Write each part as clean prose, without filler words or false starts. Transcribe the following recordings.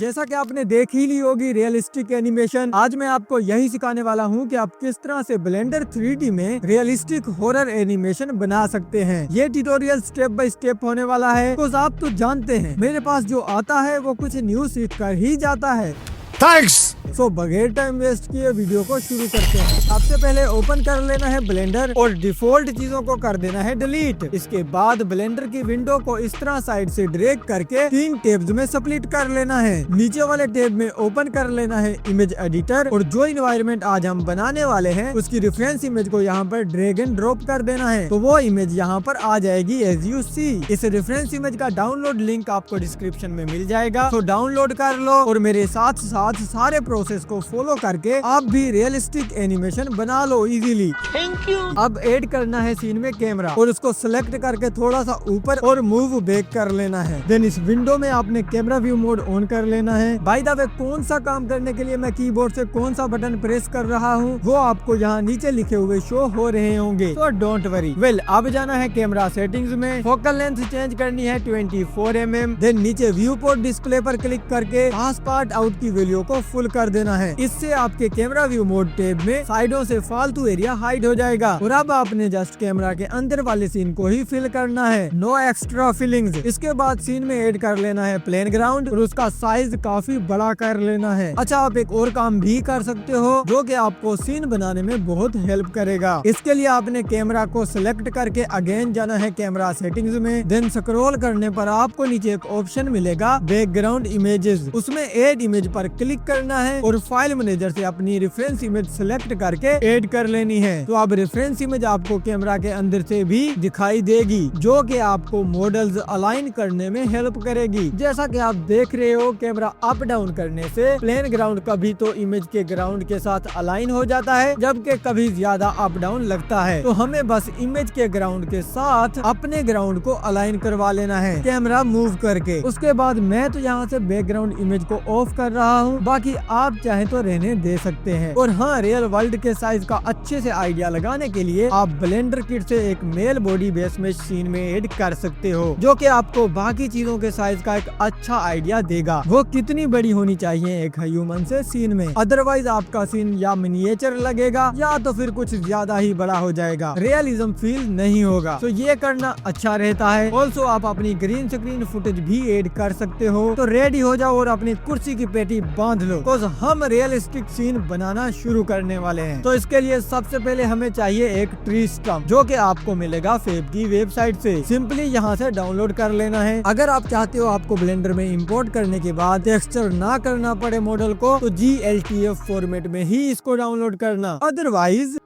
जैसा कि आपने देख ही ली होगी रियलिस्टिक एनिमेशन, आज मैं आपको यही सिखाने वाला हूँ कि आप किस तरह से ब्लेंडर 3D में रियलिस्टिक हॉरर एनिमेशन बना सकते हैं। ये ट्यूटोरियल स्टेप बाय स्टेप होने वाला है, तो आप तो जानते हैं मेरे पास जो आता है वो कुछ न्यू सीख कर ही जाता है। थैंक्स। सो बगैर टाइम वेस्ट किए वीडियो को शुरू करते हैं। सबसे पहले ओपन कर लेना है ब्लेंडर और डिफॉल्ट चीजों को कर देना है डिलीट। इसके बाद ब्लेंडर की विंडो को इस तरह साइड से ड्रैग करके 3 टैब्स में स्प्लिट कर लेना है। नीचे वाले टैब में ओपन कर लेना है इमेज एडिटर और जो इन्वायरमेंट आज हम बनाने वाले हैं उसकी रेफरेंस इमेज को यहाँ पर ड्रैग एंड ड्रॉप कर देना है, तो वो इमेज यहाँ पर आ जाएगी एज यू सी। इस रेफरेंस इमेज का डाउनलोड लिंक आपको डिस्क्रिप्शन में मिल जाएगा, तो डाउनलोड कर लो और मेरे साथ साथ सारे प्रोसेस को फॉलो करके आप भी रियलिस्टिक एनिमेशन बना लो इजीली। Thank you. अब ऐड करना है सीन में कैमरा और उसको सिलेक्ट करके थोड़ा सा ऊपर और मूव बैक कर लेना है। देन इस विंडो में आपने कैमरा व्यू मोड ऑन कर लेना है। बाय द वे कौन सा काम करने के लिए मैं कीबोर्ड से कौन सा बटन प्रेस कर रहा हूँ वो आपको यहाँ नीचे लिखे हुए शो हो रहे होंगे, तो डोंट वरी। वेल अब जाना है कैमरा सेटिंग्स में, फोकल लेंथ चेंज करनी है 24 mm। देन नीचे व्यू पोर्ट डिस्प्ले पर क्लिक करके पास पार्ट आउट की वैल्यू को फुल कर देना है। इससे आपके कैमरा व्यू मोड टैब में साइडों से फालतू एरिया हाइड हो जाएगा। और अब आपने जस्ट कैमरा के अंदर वाले सीन को ही फिल करना है, नो एक्स्ट्रा फीलिंग्स। इसके बाद सीन में ऐड कर लेना है प्लेन ग्राउंड और उसका साइज काफी बड़ा कर लेना है। अच्छा, आप एक और काम भी कर सकते हो जो कि आपको सीन बनाने में बहुत हेल्प करेगा। इसके लिए आपने कैमरा को सिलेक्ट करके अगेन जाना है कैमरा सेटिंग्स में। देन स्क्रॉल करने पर आपको नीचे एक ऑप्शन मिलेगा बैकग्राउंड इमेजेस, उसमें ऐड इमेज पर क्लिक करना है और फाइल मैनेजर से अपनी रेफरेंस इमेज सिलेक्ट करके ऐड कर लेनी है। तो अब रेफरेंस इमेज आपको कैमरा के अंदर से भी दिखाई देगी जो कि आपको मॉडल्स अलाइन करने में हेल्प करेगी। जैसा कि आप देख रहे हो कैमरा अप डाउन करने से प्लेन ग्राउंड कभी तो इमेज के ग्राउंड के साथ अलाइन हो जाता है, जबकि कभी ज्यादा अप डाउन लगता है। तो हमें बस इमेज के ग्राउंड के साथ अपने ग्राउंड को अलाइन करवा लेना है कैमरा मूव करके। उसके बाद मैं तो यहाँ से बैकग्राउंड इमेज को ऑफ कर रहा हूँ, बाकी आप चाहे तो रहने दे सकते हैं। और हाँ, रियल वर्ल्ड के साइज का अच्छे से आइडिया लगाने के लिए आप ब्लेंडर किट से एक मेल बॉडी बेस में सीन में ऐड कर सकते हो, जो कि आपको बाकी चीजों के साइज का एक अच्छा आइडिया देगा। वो कितनी बड़ी होनी चाहिए एक ह्यूमन से सीन में, अदरवाइज आपका सीन या मिनिएचर लगेगा या तो फिर कुछ ज्यादा ही बड़ा हो जाएगा, रियलिज्म फील नहीं होगा। तो ये करना अच्छा रहता है। ऑल्सो आप अपनी ग्रीन स्क्रीन फुटेज भी ऐड कर सकते हो। तो रेडी हो जाओ और अपनी कुर्सी की पेटी बांध लो, बिकॉज़ हम रियलिस्टिक सीन बनाना शुरू करने वाले हैं। तो इसके लिए सबसे पहले हमें चाहिए एक ट्री स्टम्प, जो कि आपको मिलेगा फेब की वेबसाइट से। सिंपली यहाँ से डाउनलोड कर लेना है। अगर आप चाहते हो आपको ब्लेंडर में इंपोर्ट करने के बाद टेक्सचर ना करना पड़े मॉडल को, तो GLTF फॉर्मेट में ही इसको डाउनलोड करना, अदरवाइज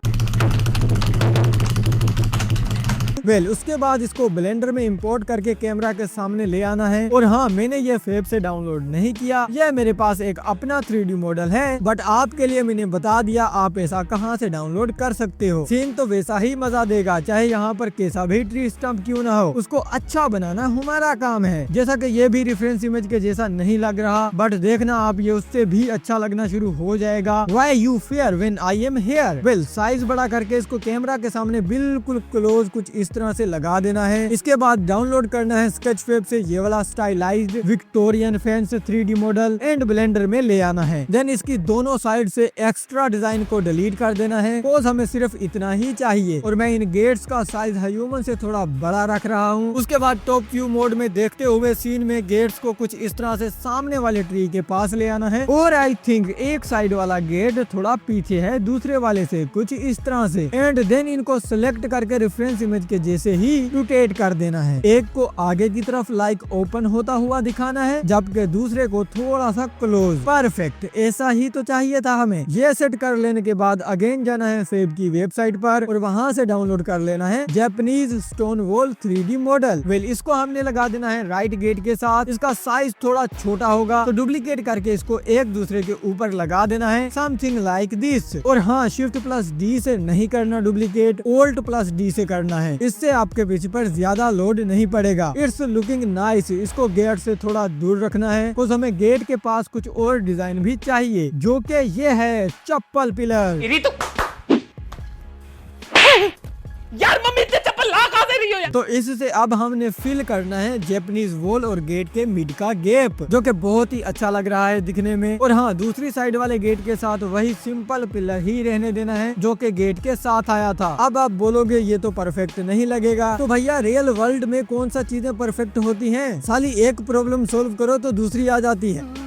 उसके बाद इसको ब्लेंडर में इंपोर्ट करके कैमरा के सामने ले आना है। और हाँ, मैंने ये फेब से डाउनलोड नहीं किया, ये मेरे पास एक अपना 3D मॉडल है, बट आपके लिए मैंने बता दिया आप ऐसा कहाँ से डाउनलोड कर सकते हो। सीन तो वैसा ही मजा देगा, चाहे यहाँ पर कैसा भी ट्री स्टम्प क्यों ना हो, उसको अच्छा बनाना हमारा काम है। जैसा कि ये भी रेफरेंस इमेज के जैसा नहीं लग रहा, बट देखना आप ये उससे भी अच्छा लगना शुरू हो जाएगा। Why you fear when I am here? Well, size बड़ा करके इसको कैमरा के सामने बिल्कुल क्लोज कुछ इस तरह से लगा देना है। इसके बाद डाउनलोड करना है स्केचफेब से ये वाला stylised Victorian fans 3D model and blender में ले आना है। देन इसकी दोनों साइड से एक्स्ट्रा डिजाइन को डिलीट कर देना है, बिकॉज़ हमें सिर्फ इतना ही चाहिए। और मैं इन गेट्स का साइज ह्यूमन से थोड़ा बड़ा रख रहा हूँ। उसके बाद टॉप व्यू मोड में देखते हुए सीन में गेट्स को कुछ इस तरह से सामने वाले ट्री के पास ले आना है। और आई थिंक एक साइड वाला गेट थोड़ा पीछे है दूसरे वाले से, कुछ इस तरह से। एंड देन इनको सिलेक्ट करके रेफरेंस इमेज के जैसे ही रोटेट कर देना है। एक को आगे की तरफ लाइक ओपन होता हुआ दिखाना है, जबकि दूसरे को थोड़ा सा क्लोज। परफेक्ट, ऐसा ही तो चाहिए था हमें। ये सेट कर लेने के बाद अगेन जाना है फेब की वेबसाइट पर और वहां से डाउनलोड कर लेना है Japanese stone wall 3D model. Well, इसको हमने लगा देना है राइट गेट के साथ। इसका साइज थोड़ा छोटा होगा, तो डुप्लीकेट करके इसको एक दूसरे के ऊपर लगा देना है, समथिंग लाइक दिस। और हाँ, Shift+D से नहीं करना डुप्लीकेट, Alt+D से करना है। इससे आपके पीछे पर ज्यादा लोड नहीं पड़ेगा। It's looking nice. इसको गेट से थोड़ा दूर रखना है, कुछ हमें गेट के पास कुछ और डिजाइन भी चाहिए, जो कि ये है चप्पल पिलर। यार मम्मी इतने चप्पल ला कहां से रही रही हो यार। तो इससे अब हमने फिल करना है जापानीज वॉल और गेट के मिड का गैप, जो कि बहुत ही अच्छा लग रहा है दिखने में। और हाँ, दूसरी साइड वाले गेट के साथ वही सिंपल पिलर ही रहने देना है जो कि गेट के साथ आया था। अब आप बोलोगे ये तो परफेक्ट नहीं लगेगा, तो भैया रियल वर्ल्ड में कौन सा चीजें परफेक्ट होती हैं? साली एक प्रॉब्लम सोल्व करो तो दूसरी आ जाती है।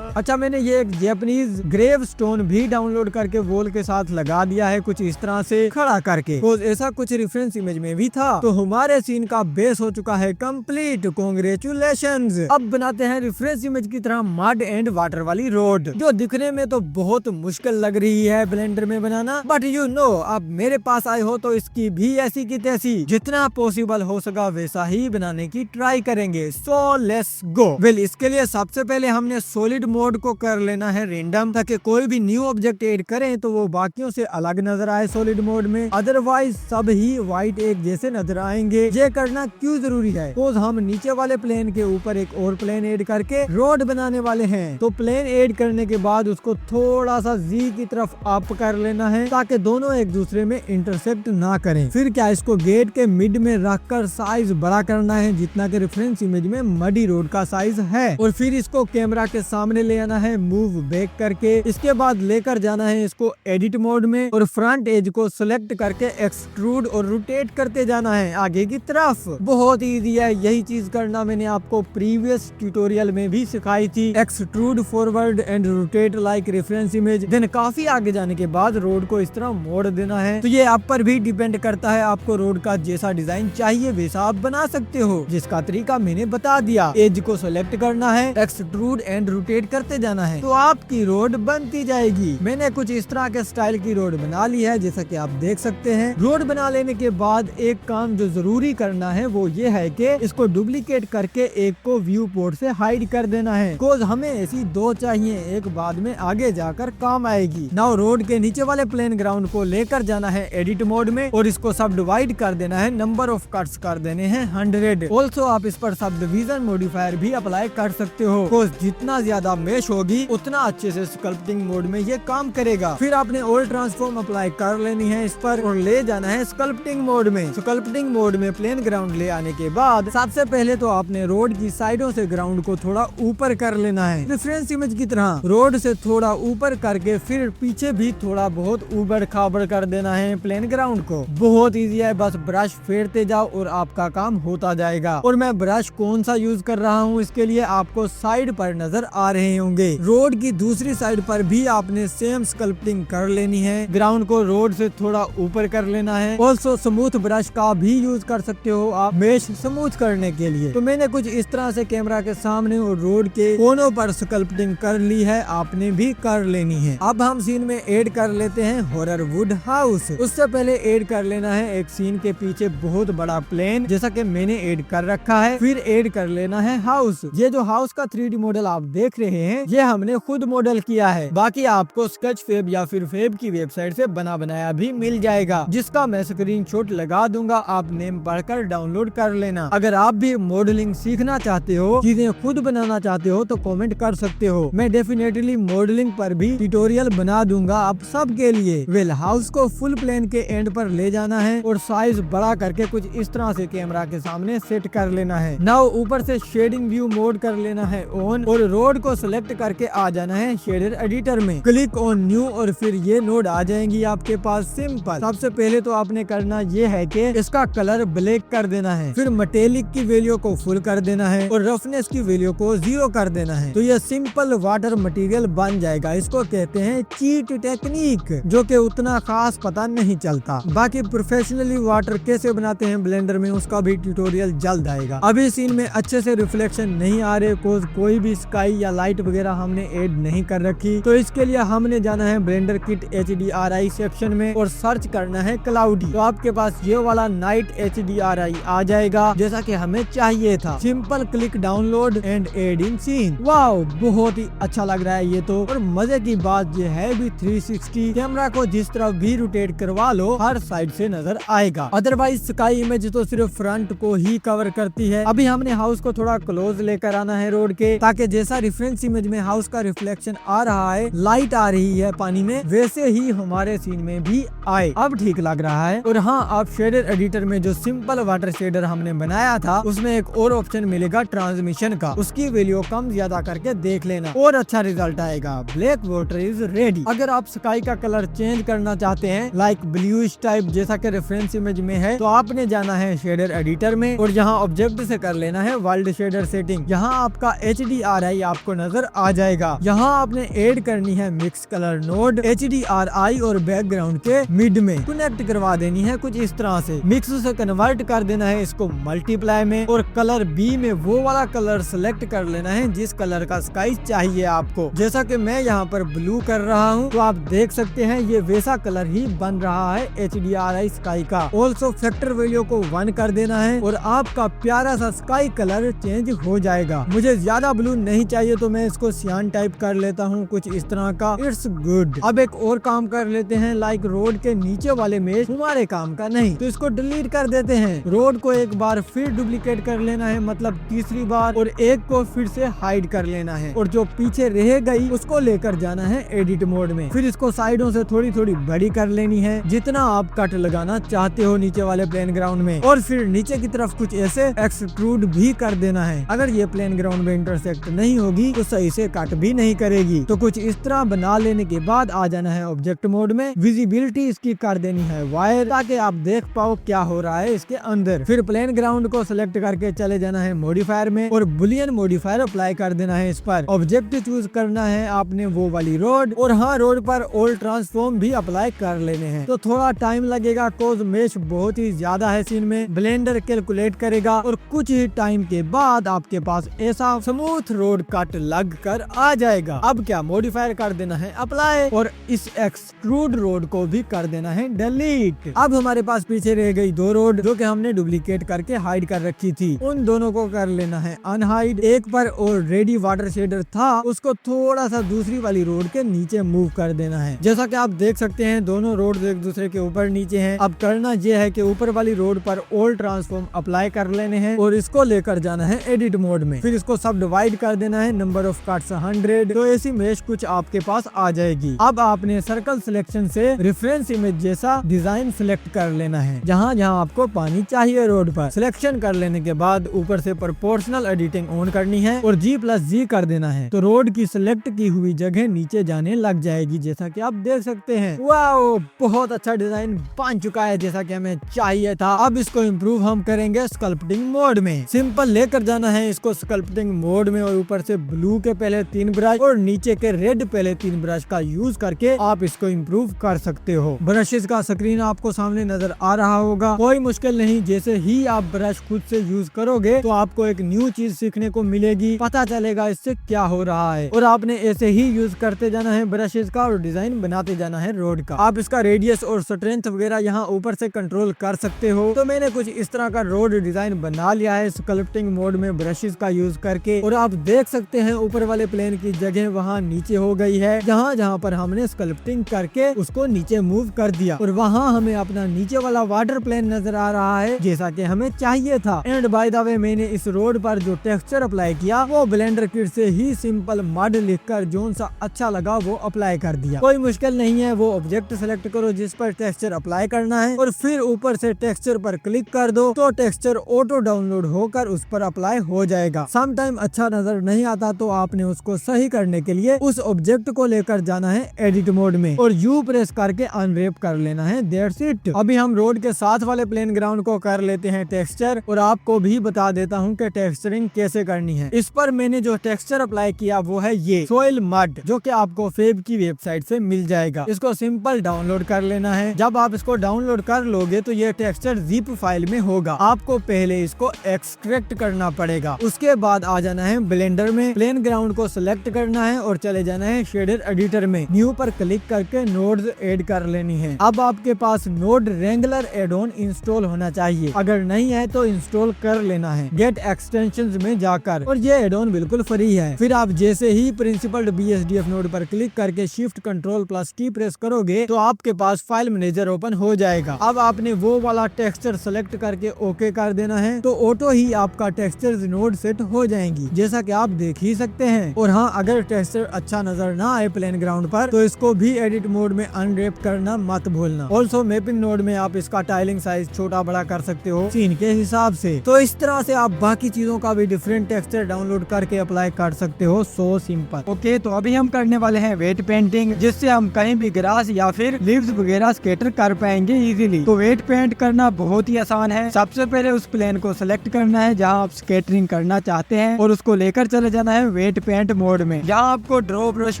अच्छा, मैंने ये एक जापानीज ग्रेव स्टोन भी डाउनलोड करके वॉल के साथ लगा दिया है, कुछ इस तरह से खड़ा करके। तो ऐसा कुछ रेफरेंस इमेज में भी था। तो हमारे सीन का बेस हो चुका है कंप्लीट। कांग्रेचुलेशंस। अब बनाते हैं रेफरेंस इमेज की तरह मड एंड वाटर वाली रोड, जो दिखने में तो बहुत मुश्किल लग रही है ब्लेंडर में बनाना, बट यू नो, अब मेरे पास आए हो तो इसकी भी ऐसी की तैसी जितना पॉसिबल हो सका वैसा ही बनाने की ट्राई करेंगे। So let's go. वेल, इसके लिए सबसे पहले हमने सॉलिड मोड को कर लेना है रेंडम, ताकि कोई भी न्यू ऑब्जेक्ट ऐड करें तो वो बाकियों से अलग नजर आए सॉलिड मोड में, अदरवाइज सब ही व्हाइट एक जैसे नजर आएंगे। ये करना क्यों जरूरी है? तो हम नीचे वाले प्लेन के ऊपर एक और प्लेन ऐड करके रोड बनाने वाले हैं। तो प्लेन ऐड करने के बाद उसको थोड़ा सा जी की तरफ अप कर लेना है ताकि दोनों एक दूसरे में इंटरसेक्ट ना करें। फिर क्या, इसको गेट के मिड में रखकर साइज बड़ा करना है जितना के रेफरेंस इमेज में मडी रोड का साइज है। और फिर इसको कैमरा के सामने ले आना है मूव बैक करके। इसके बाद लेकर जाना है इसको एडिट मोड में और फ्रंट एज को सिलेक्ट करके एक्सट्रूड और रोटेट करते जाना है आगे की तरफ। बहुत इजी है, यही चीज करना मैंने आपको प्रीवियस ट्यूटोरियल में भी सिखाई थी। Extrude forward and rotate like reference image. Then काफी आगे जाने के बाद रोड को इस तरह मोड़ देना है। तो ये आप पर भी डिपेंड करता है, आपको रोड का जैसा डिजाइन चाहिए वैसा आप बना सकते हो, जिसका तरीका मैंने बता दिया। एज को सिलेक्ट करना है, एक्सट्रूड एंड रोटेट करते जाना है, तो आपकी रोड बनती जाएगी। मैंने कुछ इस तरह के स्टाइल की रोड बना ली है, जैसा कि आप देख सकते हैं। रोड बना लेने के बाद एक काम जो जरूरी करना है वो ये है कि इसको डुप्लीकेट करके एक को व्यू पोर्ट से हाइड कर देना है। बिकॉज हमें ऐसी दो चाहिए, एक बाद में आगे जाकर काम आएगी। नाउ रोड के नीचे वाले प्लेन ग्राउंड को लेकर जाना है एडिट मोड में और इसको सब डिवाइड कर देना है। नंबर ऑफ कट्स कर देने हैं 100। ऑल्सो आप इस पर सब डिवीजन मॉडिफायर भी अप्लाई कर सकते हो। बिकॉज जितना ज्यादा मेश होगी उतना अच्छे से स्कल्पटिंग मोड में ये काम करेगा। फिर आपने ऑल ट्रांसफॉर्म अप्लाई कर लेनी है इस पर और ले जाना है स्कल्पटिंग मोड में। स्कल्पटिंग मोड में प्लेन ग्राउंड ले आने के बाद सबसे पहले तो आपने रोड की साइडों से ग्राउंड को थोड़ा ऊपर कर लेना है, रेफरेंस इमेज की तरह रोड से थोड़ा ऊपर करके फिर पीछे भी थोड़ा बहुत ऊबड़ खाबड़ कर देना है प्लेन ग्राउंड को। बहुत इजी है, बस ब्रश फेरते जाओ और आपका काम होता जाएगा। और मैं ब्रश कौन सा यूज कर रहा हूँ इसके लिए आपको साइड पर नजर आ रहे होंगे। रोड की दूसरी साइड पर भी आपने सेम स्कल्पटिंग कर लेनी है। ग्राउंड को रोड से थोड़ा ऊपर कर लेना है। ऑल्सो स्मूथ ब्रश का भी यूज कर सकते हो आप मेश स्मूथ करने के लिए। तो मैंने कुछ इस तरह से कैमरा के सामने और रोड के कोनों पर स्कल्पटिंग कर ली है, आपने भी कर लेनी है। अब हम सीन में ऐड कर लेते हैं हॉरर वुड हाउस। उससे पहले ऐड कर लेना है एक सीन के पीछे बहुत बड़ा प्लेन, जैसा कि मैंने ऐड कर रखा है। फिर ऐड कर लेना है हाउस। ये जो हाउस का 3D मॉडल आप देख रहे हैं ये हमने खुद मॉडल किया है। बाकी आपको स्केच फेब या फिर फेब की वेबसाइट से बना बनाया भी मिल जाएगा, जिसका मैं स्क्रीनशॉट लगा दूंगा, आप नेम पढ़कर डाउनलोड कर लेना। अगर आप भी मॉडलिंग सीखना चाहते हो, चीजें खुद बनाना चाहते हो तो कमेंट कर सकते हो। मैं डेफिनेटली मॉडलिंग पर भी ट्यूटोरियल बना दूंगा आप सब के लिए। वेल, हाउस को फुल प्लेन के एंड पर ले जाना है और साइज बड़ा करके कुछ इस तरह से कैमरा के सामने सेट कर लेना है। नाउ ऊपर से शेडिंग व्यू मोड कर लेना है ऑन और रोड को सिलेक्ट करके आ जाना है शेडर एडिटर में। क्लिक ऑन न्यू और फिर ये नोड आ जाएंगी आपके पास। सिंपल, सबसे पहले तो आपने करना ये है कि इसका कलर ब्लैक कर देना है, फिर मेटेलिक की वैल्यू को फुल कर देना है और रफनेस की वैल्यू को 0 कर देना है। तो ये सिंपल वाटर मटेरियल बन जाएगा। इसको कहते हैं चीट टेक्निक, जो कि उतना खास पता नहीं चलता। बाकी प्रोफेशनली वाटर कैसे बनाते हैं ब्लेंडर में उसका भी ट्यूटोरियल जल्द आएगा। अभी सीन में अच्छे से रिफ्लेक्शन नहीं आ रहे, कोई भी स्काई या लाइट वगैरह हमने ऐड नहीं कर रखी। तो इसके लिए हमने जाना है ब्लेंडर किट HDRI सेक्शन में और सर्च करना है क्लाउडी। तो आपके पास ये वाला नाइट HDRI आ जाएगा जैसा कि हमें चाहिए था। Simple click download and add in scene. Wow, बहुत ही अच्छा लग रहा है ये तो। और मजे की बात ये है भी 360 कैमरा को जिस तरफ भी रोटेट करवा लो हर साइड से नजर आएगा। अदरवाइज स्काई इमेज तो सिर्फ फ्रंट को ही कवर करती है। अभी हमने हाउस को थोड़ा क्लोज लेकर आना है रोड के, ताकि जैसा रेफरेंस इमेज में हाउस का रिफ्लेक्शन आ रहा है, लाइट आ रही है पानी में, वैसे ही हमारे सीन में भी आए। अब ठीक लग रहा है। और हाँ, आप शेडर एडिटर में जो सिंपल वाटर शेडर हमने बनाया था उसमें एक और ऑप्शन मिलेगा ट्रांसमिशन का, उसकी वैल्यू कम ज्यादा करके देख लेना और अच्छा रिजल्ट आएगा। Black water is ready. अगर आप स्काई का कलर चेंज करना चाहते हैं लाइक ब्लूइश टाइप जैसा कि रेफरेंस इमेज में है, तो आपने जाना है शेडर एडिटर में और यहाँ ऑब्जेक्ट से कर लेना है वर्ल्ड शेडर सेटिंग। यहाँ आपका HDRI आपको नजर आ जाएगा। यहाँ आपने ऐड करनी है मिक्स कलर नोड HDRI और बैकग्राउंड के मिड में कनेक्ट करवा देनी है कुछ इस तरह से। मिक्स से कन्वर्ट कर देना है इसको मल्टीप्लाई में और कलर बी में वो वाला कलर सेलेक्ट कर लेना है जिस कलर का स्काई चाहिए आपको। जैसा कि मैं यहाँ पर ब्लू कर रहा हूँ तो आप देख सकते हैं ये वैसा कलर ही बन रहा है HDRI स्काई का। ऑल्सो फैक्टर वैल्यू को 1 कर देना है और आपका प्यारा सा स्काई कलर चेंज हो जाएगा। मुझे ज्यादा ब्लू नहीं चाहिए तो मैं इसको सियान टाइप कर लेता हूँ कुछ इस तरह का। It's good. अब एक और काम कर लेते हैं, लाइक रोड के नीचे वाले मेश हमारे काम का नहीं तो इसको डिलीट कर देते हैं। रोड को एक बार फिर डुप्लीकेट कर लेना है, मतलब तीसरी बार, और एक को फिर से हाइड कर लेना है और जो पीछे रह गई उसको लेकर जाना है एडिट मोड में। फिर इसको साइडों से थोड़ी थोड़ी बड़ी कर लेनी है जितना आप कट लगाना चाहते हो नीचे वाले प्लेन ग्राउंड में, और फिर नीचे की तरफ कुछ ऐसे एक्सट्रूड भी कर देना है। अगर ये प्लेन ग्राउंड में इंटरसेक्ट नहीं होगी तो सही से कट भी नहीं करेगी। तो कुछ इस तरह बना लेने के बाद आ जाना है ऑब्जेक्ट मोड में। विजिबिलिटी इसकी कर देनी है वायर ताकि आप देख पाओ क्या हो रहा है इसके अंदर। फिर प्लेन ग्राउंड को सिलेक्ट करके चले जाना है मॉडिफायर में और बुलियन मॉडिफायर अप्लाई कर देना है इस पर। ऑब्जेक्ट चूज करना है आपने वो वाली रोड, और हाँ, रोड पर ऑल ट्रांसफॉर्म भी अप्लाई कर लेने हैं। तो थोड़ा टाइम लगेगा कोज मेश बहुत ही ज्यादा है सीन में, ब्लेंडर कैलकुलेट करेगा और कुछ ही टाइम के बाद आपके पास ऐसा स्मूथ रोड कट लग कर आ जाएगा। अब क्या, मॉडिफायर कर देना है अप्लाई और इस एक्सट्रूड रोड को भी कर देना है डिलीट। अब हमारे पास पीछे रह गई 2 रोड जो कि हमने डुप्लीकेट करके हाइड कर रखी थी, उन दोनों को कर लेना है अनहाइड। एक पर ऑलरेडी वाटर शेडर था उसको थोड़ा सा दूसरी वाली रोड के नीचे मूव कर देना है। जैसा कि आप देख सकते हैं दोनों रोड एक दूसरे के ऊपर नीचे हैं। अब करना यह है कि ऊपर वाली रोड पर ऑल ट्रांसफॉर्म अप्लाई कर लेने हैं और इसको लेकर जाना है एडिट मोड में। फिर इसको सब डिवाइड कर देना है, नंबर ऑफ कट्स 100, तो ऐसी मेश कुछ आपके पास आ जाएगी। अब आपने सर्कल सिलेक्शन से रेफरेंस इमेज जैसा डिजाइन सिलेक्ट कर लेना है जहाँ जहाँ आपको पानी चाहिए रोड पर। सिलेक्शन कर लेने के बाद ऊपर से प्रोपोर्शनल एडिटिंग ऑन करनी है और G+G कर देना है तो रोड की सिलेक्ट की हुई जगह नीचे जाने लग जाएगी जैसा कि आप देख सकते हैं। वाओ, बहुत अच्छा डिजाइन बन चुका है जैसा कि हमें चाहिए था। अब इसको इम्प्रूव हम करेंगे स्कल्पटिंग मोड में। सिंपल लेकर जाना है इसको स्कल्पटिंग मोड में और ऊपर से ब्लू के पहले 3 ब्रश और नीचे के रेड पहले 3 ब्रश का यूज करके आप इसको इम्प्रूव कर सकते हो। ब्रशेस का स्क्रीन आपको सामने नजर आ रहा होगा, कोई मुश्किल नहीं। जैसे ही आप ब्रश खुद से यूज करोगे तो आपको एक न्यू चीज सीखने को मिलेगी, पता चलेगा इससे क्या हो रहा है और आपने ऐसे ही यूज करते जाना है ब्रशेस का और डिजाइन बनाते जाना है रोड का। आप इसका रेडियस और स्ट्रेंथ वगैरह यहाँ ऊपर से कंट्रोल कर सकते हो। तो मैंने कुछ इस तरह का रोड डिजाइन बना लिया है स्कल्पटिंग मोड में ब्रशेस का यूज करके, और आप देख सकते हैं ऊपर वाले प्लेन की जगह वहाँ नीचे हो गई है जहाँ जहाँ पर हमने स्कल्पटिंग करके उसको नीचे मूव कर दिया, और वहाँ हमें अपना नीचे वाला वाटर प्लेन नजर आ रहा है जैसा कि हमें चाहिए था। एंड बाय द वे, मैंने इस रोड पर जो टेक्सचर अप्लाई किया वो ब्लेंडर किट से ही सिंपल मड लिखकर जोन सा अच्छा लगा वो अप्लाई कर दिया। कोई मुश्किल नहीं है, वो ऑब्जेक्ट सेलेक्ट करो जिस पर टेक्सचर अप्लाई करना है और फिर ऊपर से टेक्सचर पर क्लिक कर दो तो टेक्सचर ऑटो डाउनलोड होकर उस पर अप्लाई हो जाएगा। सम टाइम अच्छा नजर नहीं आता तो आपने उसको सही करने के लिए उस ऑब्जेक्ट को लेकर जाना है एडिट मोड में और यू प्रेस करके अनरैप कर लेना है। That's it. अभी हम रोड के साथ वाले प्लेन ग्राउंड को कर लेते हैं टेक्सचर, और आपको भी बता देता हूँ कि टेक्सचरिंग कैसे करनी है। इस पर मैंने जो टेक्सचर अप्लाई किया वो है ये सोइल मड, जो कि आपको फेब की वेबसाइट से मिल जाएगा। इसको सिंपल डाउनलोड कर लेना है। जब आप इसको डाउनलोड कर लोगे तो ये टेक्सचर जिप फाइल में होगा। आपको पहले इसको एक्सट्रैक्ट करना पड़ेगा, उसके बाद आ जाना है ब्लेंडर में, प्लेन ग्राउंड को सिलेक्ट करना है और चले जाना है शेडर एडिटर में। न्यू पर क्लिक करके नोड्स ऐड कर लेनी है। अब आपके पास node wrangler add on install होना चाहिए, अगर नहीं है तो इंस्टॉल कर लेना है गेट एक्सटेंशंस में जाकर, और ये एड ऑन बिल्कुल फ्री है। फिर आप जैसे ही प्रिंसिपल BSDF नोड पर क्लिक करके शिफ्ट कंट्रोल प्लस की प्रेस करोगे तो आपके पास फाइल मैनेजर ओपन हो जाएगा। अब आपने वो वाला टेक्सचर सेलेक्ट करके ओके कर देना है तो ऑटो ही आपका टेक्सचर नोड सेट हो जाएंगी जैसा कि आप देख ही सकते सकते हैं। और हाँ, अगर टेक्सचर अच्छा नजर ना आए प्लेन ग्राउंड पर तो इसको भी एडिट मोड में अनरैप करना मत भूलना। ऑल्सो मैपिंग नोड में आप इसका टाइलिंग साइज छोटा बड़ा कर सकते हो सीन के हिसाब से। तो इस तरह से आप बाकी चीजों का भी डिफरेंट टेक्सचर डाउनलोड करके अप्लाई कर सकते हो। So simple. ओके, तो अभी हम करने वाले हैं वेट पेंटिंग, जिससे हम कहीं भी ग्रास या फिर लीव्स वगैरह स्केटर कर पाएंगे इजीली। तो वेट पेंट करना बहुत ही आसान है। सबसे पहले उस प्लेन को सिलेक्ट करना है जहाँ आप स्केटरिंग करना चाहते हैं और उसको लेकर चले जाना है वेट पेंट मोड में। यहाँ आपको ड्रॉ ब्रश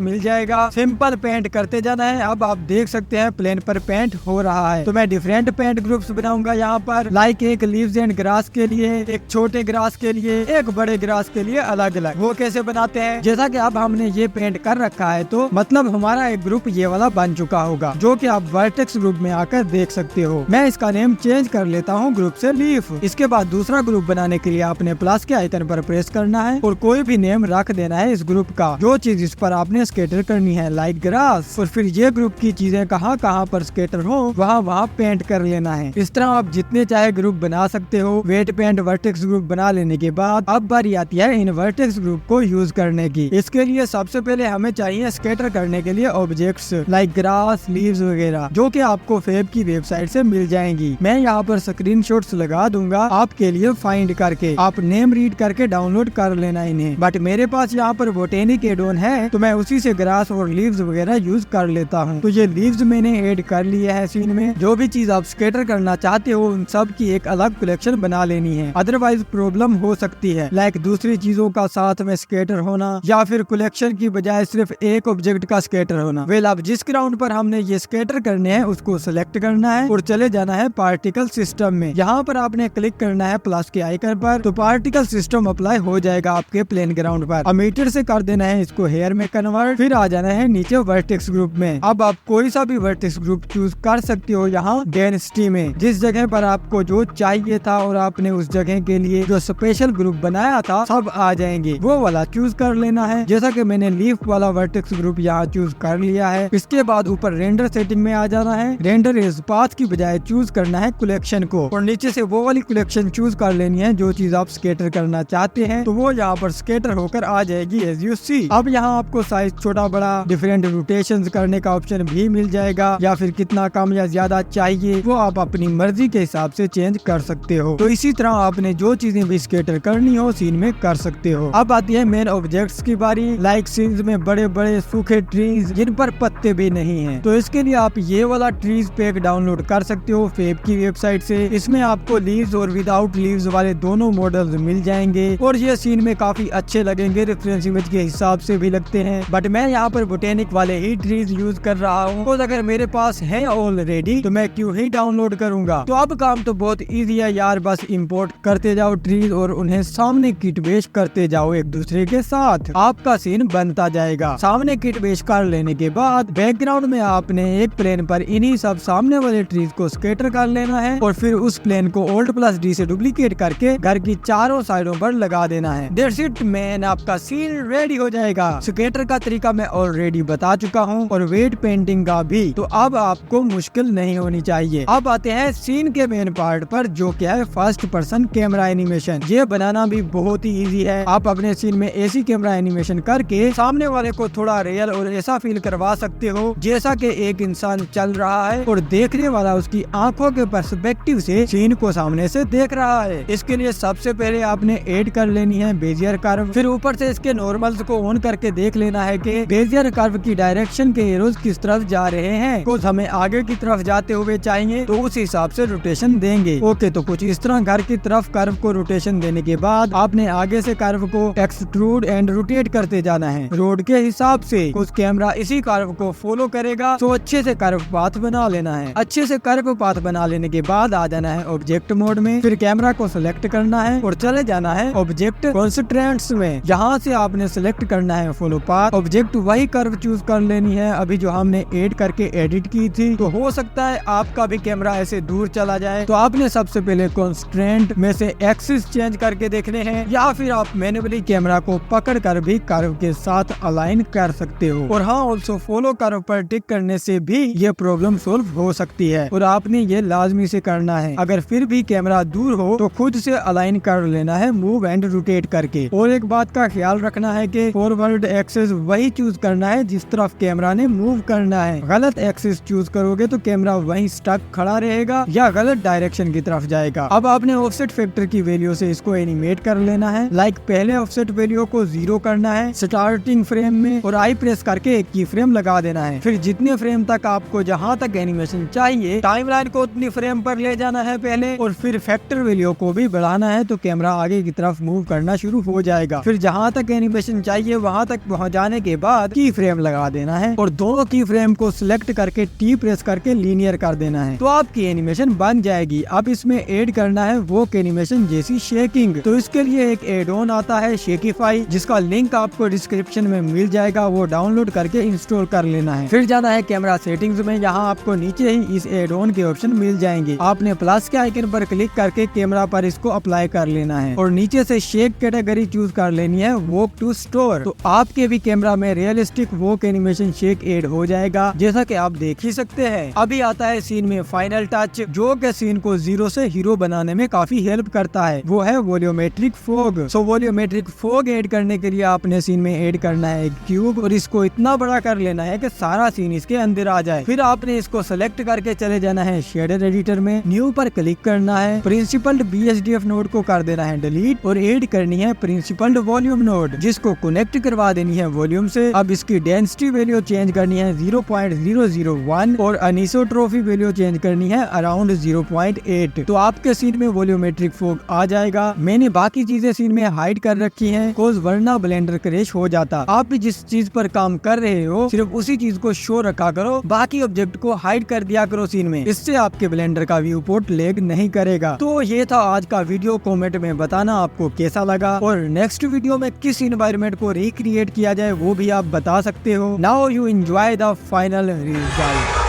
मिल जाएगा, सिंपल पेंट करते जाना है। अब आप देख सकते हैं प्लेन पर पेंट हो रहा है। तो मैं डिफरेंट पेंट ग्रुप्स बनाऊंगा यहाँ पर, लाइक एक लीव्स एंड ग्रास के लिए, एक छोटे ग्रास के लिए, एक बड़े ग्रास के लिए अलग अलग। वो कैसे बनाते हैं, जैसा कि अब हमने ये पेंट कर रखा है तो मतलब हमारा एक ग्रुप ये वाला बन चुका होगा, जो कि आप वर्टेक्स ग्रुप में आकर देख सकते हो। मैं इसका नेम चेंज कर लेता हूँ ग्रुप से लीफ। इसके बाद दूसरा ग्रुप बनाने के लिए आपने प्लस के आइकन पर प्रेस करना है और कोई भी नेम रख देना है इस ग्रुप का, जो चीज इस पर आपने स्केटर करनी है, लाइक ग्रास। और फिर ये ग्रुप की चीजें कहाँ कहाँ पर स्केटर हो वहाँ पेंट कर लेना है। इस तरह आप जितने चाहे ग्रुप बना सकते हो। वेट पेंट वर्टेक्स ग्रुप बना लेने के बाद अब बारी आती है इन वर्टेक्स ग्रुप को यूज करने की। इसके लिए सबसे पहले हमें चाहिए स्केटर करने के लिए ऑब्जेक्ट्स लाइक ग्रास, लीव्स वगैरह, जो कि आपको फेब की वेबसाइट से मिल जाएंगी। मैं यहाँ पर स्क्रीनशॉट्स लगा दूंगा आपके लिए फाइंड करके, आप नेम रीड करके डाउनलोड कर लेना इन्हें। बट मेरे पास यहाँ पर बोटेनिक एड ऑन है तो मैं उसी से ग्रास और लीव्स वगैरह यूज कर लेता हूँ। तो ये लीव्स मैंने ऐड कर लिया है सीन में। जो भी चीज आप स्केटर करना चाहते हो उन सब की एक अलग कलेक्शन बना लेनी है, अदरवाइज प्रॉब्लम हो सकती है। लाइक दूसरी चीजों का साथ में स्केटर होना या फिर कलेक्शन की बजाय सिर्फ एक ऑब्जेक्ट का स्केटर होना। वेल, अब जिस ग्राउंड पर हमने ये स्केटर करने हैं उसको सिलेक्ट करना है और चले जाना है पार्टिकल सिस्टम में। यहाँ पर आपने क्लिक करना है प्लस के आइकन पर, तो पार्टिकल सिस्टम अप्लाई हो जाएगा आपके प्लेन ग्राउंड पर। अब मीटर से कर देना है इसको हेयर में कन्वर्ट, फिर आ जाना है नीचे वर्टेक्स ग्रुप में। अब आप कोई सा भी वर्टेक्स ग्रुप चूज कर सकते हो यहाँ डेंसिटी में, जिस जगह पर आपको जो चाहिए था और आपने उस जगह के लिए जो स्पेशल ग्रुप बनाया था सब आ जाएंगे, वो वाला चूज कर लेना है। जैसा कि मैंने लीफ वाला वर्टेक्स ग्रुप यहाँ चूज कर लिया है। इसके बाद ऊपर रेंडर सेटिंग में आ जाना है, रेंडर इज पाथ की बजाय चूज करना है कलेक्शन को और नीचे से वो वाली कलेक्शन चूज कर लेनी है जो चीज आप स्केटर करना चाहते हैं। तो वो यहाँ पर स्केटर होकर आ जाएगी एज यू सी। अब यहाँ आपको साइज छोटा बड़ा डिफरेंट रोटेशंस करने का ऑप्शन भी मिल जाएगा, या फिर कितना कम या ज्यादा चाहिए वो आप अपनी मर्जी के हिसाब से चेंज कर सकते हो। तो इसी तरह आपने जो चीजें भी स्केटर करनी हो सीन में कर सकते हो। अब आती है मेन ऑब्जेक्ट्स की बारी, लाइक सीन्स में बड़े बड़े सूखे ट्रीज जिन पर पत्ते भी नहीं है। तो इसके लिए आप ये वाला ट्रीज पैक डाउनलोड कर सकते हो फेब की वेबसाइट से। इसमें आपको लीव्स और विदाउट लीव्स वाले दोनों मॉडल्स मिल जाएंगे और ये सीन में काफी अच्छे लगेंगे, रेफरेंस इमेज के हिसाब से भी लगते हैं। बट मैं यहाँ पर बोटेनिक वाले ही ट्रीज यूज कर रहा हूँ, तो अगर मेरे पास है ऑलरेडी तो मैं क्यों ही डाउनलोड करूंगा। तो अब काम तो बहुत इजी है यार, बस इंपोर्ट करते जाओ ट्रीज और उन्हें सामने किट बेच करते जाओ एक दूसरे के साथ, आपका सीन बनता जाएगा। सामने किट बेच कर लेने के बाद बैकग्राउंड में आपने एक प्लेन पर इन्हीं सब सामने वाले ट्रीज को स्केटर कर लेना है और फिर उस प्लेन को Alt+D से डुप्लीकेट करके घर की चारों साइडों पर लगा देना है। दैट्स इट मैन, आपका सीन रेडी हो जाएगा। स्केटर का तरीका मैं ऑलरेडी बता चुका हूँ और वेट पेंटिंग का भी, तो अब आपको मुश्किल नहीं होनी चाहिए। अब आते हैं सीन के मेन पार्ट पर, जो क्या है फर्स्ट पर्सन कैमरा एनिमेशन। ये बनाना भी बहुत ही इजी है। आप अपने सीन में ऐसी कैमरा एनिमेशन करके सामने वाले को थोड़ा रियल और ऐसा फील करवा सकते हो जैसा कि एक इंसान चल रहा है और देखने वाला उसकी आंखों के पर्सपेक्टिव से सीन को सामने से देख रहा है। इसके लिए सबसे पहले आपने ऐड कर लेनी है बेजियर कर्व, फिर ऊपर से इसके नॉर्मल्स को ऑन करके देख लेना है कि बेजियर कर्व की डायरेक्शन के एरोज किस तरफ जा रहे हैं। कुछ हमें आगे की तरफ जाते हुए चाहिए तो उस हिसाब से रोटेशन देंगे। ओके, तो कुछ इस तरह घर की तरफ कर्व को रोटेशन देने के बाद आपने आगे से कर्व को एक्सट्रूड एंड रोटेट करते जाना है रोड के हिसाब से। कुछ कैमरा इसी कर्व को फॉलो करेगा, तो अच्छे से कर्व पाथ बना लेना है। अच्छे से कर्व पाथ बना लेने के बाद आ जाना है ऑब्जेक्ट मोड में, फिर कैमरा को सिलेक्ट करना है और चले जाना है ऑब्जेक्ट कंस्ट्रेंट्स में। यहाँ से आपने सिलेक्ट करना है फॉलो पाथ, ऑब्जेक्ट वही कर्व चूज कर लेनी है अभी जो हमने ऐड करके एडिट की थी। तो हो सकता है आपका भी कैमरा ऐसे दूर चला जाए, तो आपने सबसे पहले कंस्ट्रेंट में से एक्सिस चेंज करके देखने हैं, या फिर आप मैन्युअली कैमरा को पकड़ कर भी कर्व के साथ अलाइन कर सकते हो। और हाँ, ऑल्सो फॉलो कर्व पर टिक करने से भी ये प्रॉब्लम सोल्व हो सकती है और आपने ये लाजमी से करना है। अगर फिर भी कैमरा दूर हो तो खुद से अलाइन कर लेना है मूव एंड रोटेट करके। और एक बात का ख्याल ख्याल रखना है कि फॉरवर्ड एक्सेस वही चूज करना है जिस तरफ कैमरा ने मूव करना है। गलत एक्सेस चूज करोगे तो कैमरा वहीं स्टक खड़ा रहेगा या गलत डायरेक्शन की तरफ जाएगा। अब आपने ऑफसेट फैक्टर की वैल्यू से इसको एनिमेट कर लेना है। लाइक पहले ऑफसेट वैल्यू को 0 करना है स्टार्टिंग फ्रेम में और आई प्रेस करके एक की फ्रेम लगा देना है। फिर जितने फ्रेम तक आपको जहाँ तक एनिमेशन चाहिए टाइमलाइन को उतनी फ्रेम पर ले जाना है पहले, और फिर फैक्टर वैल्यू को भी बढ़ाना है तो कैमरा आगे की तरफ मूव करना शुरू हो जाएगा। फिर जहाँ तक एनिमेशन चाहिए वहाँ तक पहुँच जाने के बाद की फ्रेम लगा देना है और दोनों की फ्रेम को सिलेक्ट करके टी प्रेस करके लीनियर कर देना है तो आपकी एनिमेशन बन जाएगी। अब इसमें ऐड करना है वोक एनिमेशन जैसी शेकिंग। तो इसके लिए एक एड ऑन आता है शेकिफाई, जिसका लिंक आपको डिस्क्रिप्शन में मिल जाएगा, वो डाउनलोड करके इंस्टॉल कर लेना है। फिर जाना है कैमरा सेटिंग्स में, यहाँ आपको नीचे ही इस एड ऑन के ऑप्शन मिल जाएंगे। आपने प्लस के आइकन पर क्लिक करके कैमरा पर इसको अप्लाई कर लेना है और नीचे से शेक कैटेगरी चूज कर लेनी है वोक टू स्टोर। तो आपके भी कैमरा में रियलिस्टिक वोक एनिमेशन शेक एड हो जाएगा, जैसा कि आप देख ही सकते हैं। अभी आता है सीन में फाइनल टच, जो के सीन को 0 से हीरो बनाने में काफी हेल्प करता है, वो है वॉल्यूमेट्रिक फोग। सो वॉल्यूमेट्रिक फोग ऐड करने के लिए आपने सीन में ऐड करना है एक क्यूब और इसको इतना बड़ा कर लेना है कि सारा सीन इसके अंदर आ जाए। फिर आपने इसको सेलेक्ट करके चले जाना है शेडर एडिटर में, न्यू पर क्लिक करना है, प्रिंसिपल्ड BSDF नोड को कर देना है डिलीट और ऐड करनी है प्रिंसिपल्ड वॉल्यूम नोड, जिसको कनेक्ट करवा देनी है वॉल्यूम से। अब इसकी डेंसिटी वैल्यू चेंज करनी है 0.001 और अनिसोट्रोफी वैल्यू चेंज करनी है अराउंड 0.8। तो आपके सीन में वॉल्यूमेट्रिक फोग आ जाएगा। मैंने बाकी चीजें सीन में हाइड कर रखी हैं कोज वरना ब्लेंडर क्रैश हो जाता। आप भी जिस चीज पर काम कर रहे हो सिर्फ उसी चीज को शो रखा करो, बाकी ऑब्जेक्ट को हाइड कर दिया करो सीन में, इससे आपके ब्लेंडर का व्यू पोर्ट लैग नहीं करेगा। तो ये था आज का वीडियो। कमेंट में बताना आपको कैसा लगा और नेक्स्ट वीडियो में किस इन्वायरमेंट को रिक्रिएट किया जाए वो भी आप बता सकते हो। Now you enjoy the final result.